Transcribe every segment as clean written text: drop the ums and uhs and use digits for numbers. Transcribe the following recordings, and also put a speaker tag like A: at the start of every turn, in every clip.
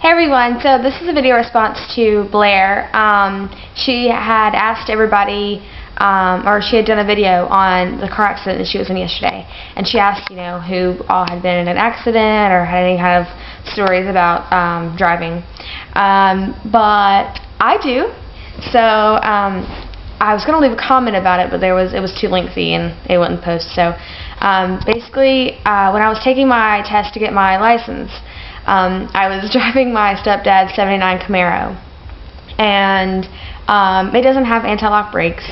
A: Hey everyone, so this is a video response to Blair. She had asked everybody, or she had done a video on the car accident that she was in yesterday, and she asked, who all had been in an accident or had any kind of stories about driving. But I do, so I was going to leave a comment about it, but it was too lengthy and it wouldn't post. So basically, when I was taking my test to get my license, I was driving my stepdad's '79 Camaro, and it doesn't have anti-lock brakes,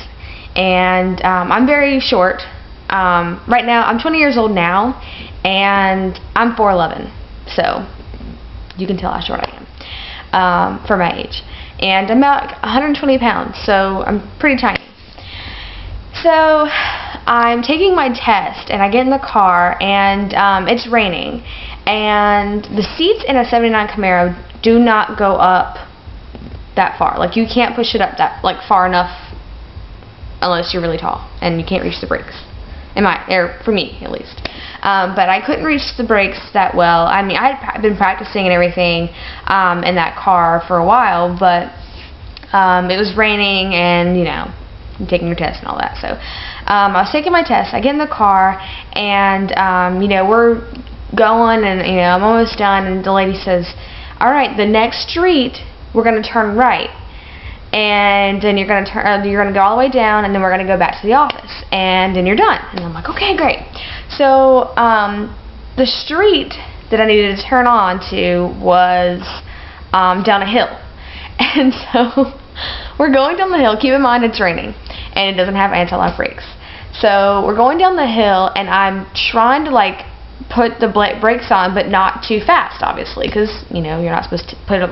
A: and I'm very short. Right now, I'm 20 years old now, and I'm 4'11", so you can tell how short I am for my age. And I'm about 120 pounds, so I'm pretty tiny. So I'm taking my test, and I get in the car, and it's raining. And the seats in a '79 Camaro do not go up that far. Like, you can't push it up that far enough unless you're really tall and you can't reach the brakes. For me at least. But I couldn't reach the brakes that well. I mean, I had been practicing and everything in that car for a while, but it was raining and I'm taking your test and all that. So I was taking my test. I get in the car, and we're going, and I'm almost done, and the lady says, alright, the next street we're going to turn right, and then you're going to go all the way down, and then we're going to go back to the office, and then you're done. And I'm like, okay, great. So the street that I needed to turn on to was down a hill, and so we're going down the hill. Keep in mind it's raining and it doesn't have anti-lock brakes, so we're going down the hill, and I'm trying to put the brakes on, but not too fast, obviously, because you're not supposed to put it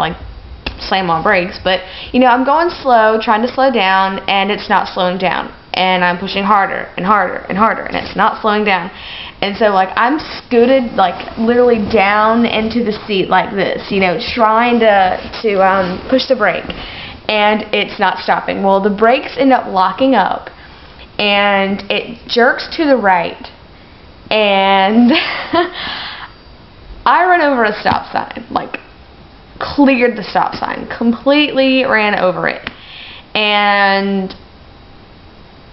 A: slam on brakes. But I'm going slow, trying to slow down, and it's not slowing down, and I'm pushing harder and harder and harder, and it's not slowing down. And so I'm scooted literally down into the seat like this, trying to push the brake, and it's not stopping. Well, the brakes end up locking up, and it jerks to the right, and I ran over a stop sign, cleared the stop sign, completely ran over it. And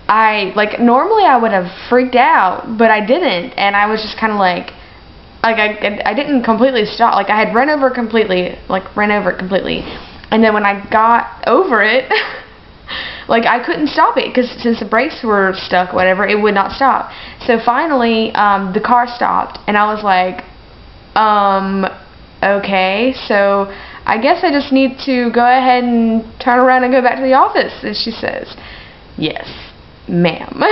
A: I, normally I would have freaked out, but I didn't, and I was just kind of I didn't completely stop, I had run over it completely, and then when I got over it, I couldn't stop it, because since the brakes were stuck, whatever, it would not stop. So finally, the car stopped, and I was like, okay, so I guess I just need to go ahead and turn around and go back to the office. And she says, yes, ma'am.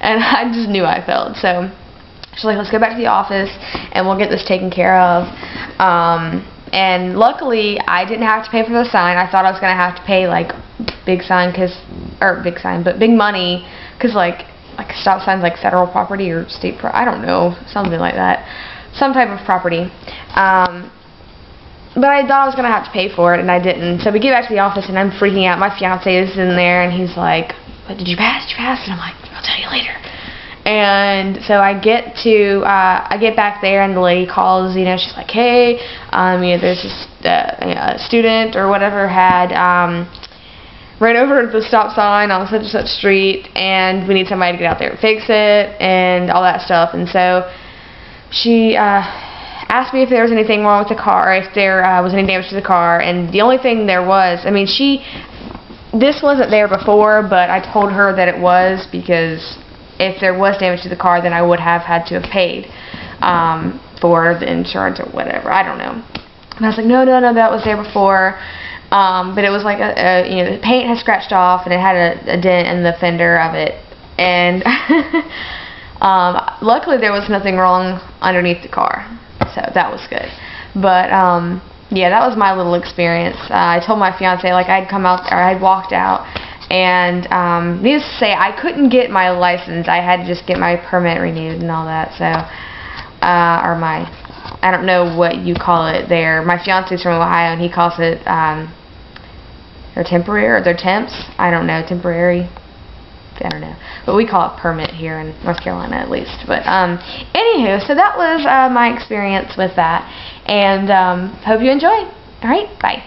A: And I just knew I failed. So she's like, let's go back to the office, and we'll get this taken care of. And luckily, I didn't have to pay for the sign. I thought I was going to have to pay, big money, because, stop signs federal property or state I don't know, something like that. Some type of property. But I thought I was going to have to pay for it, and I didn't. So we get back to the office, and I'm freaking out. My fiance is in there, and he's like, what, did you pass? Did you pass? And I'm like, I'll tell you later. And so I get back there, and the lady calls, she's like, hey, there's this a student or whatever had ran over the stop sign on such and such street, and we need somebody to get out there and fix it, and all that stuff. And so she asked me if there was anything wrong with the car, if there was any damage to the car, and the only thing there was, this wasn't there before, but I told her that it was, because if there was damage to the car, then I would have had to have paid for the insurance or whatever. I don't know. And I was like, no, that was there before. But it was the paint had scratched off, and it had a dent in the fender of it. And luckily there was nothing wrong underneath the car, so that was good. But yeah, that was my little experience. I told my fiance I'd come out, or I'd walked out, and needless to say, I couldn't get my license. I had to just get my permit renewed and all that. So, or I don't know what you call it there. My fiance's from Ohio, and he calls it they're temporary, or they're temps. I don't know, temporary. I don't know. But we call it permit here in North Carolina at least. But anywho, so that was my experience with that. And hope you enjoy. All right, bye.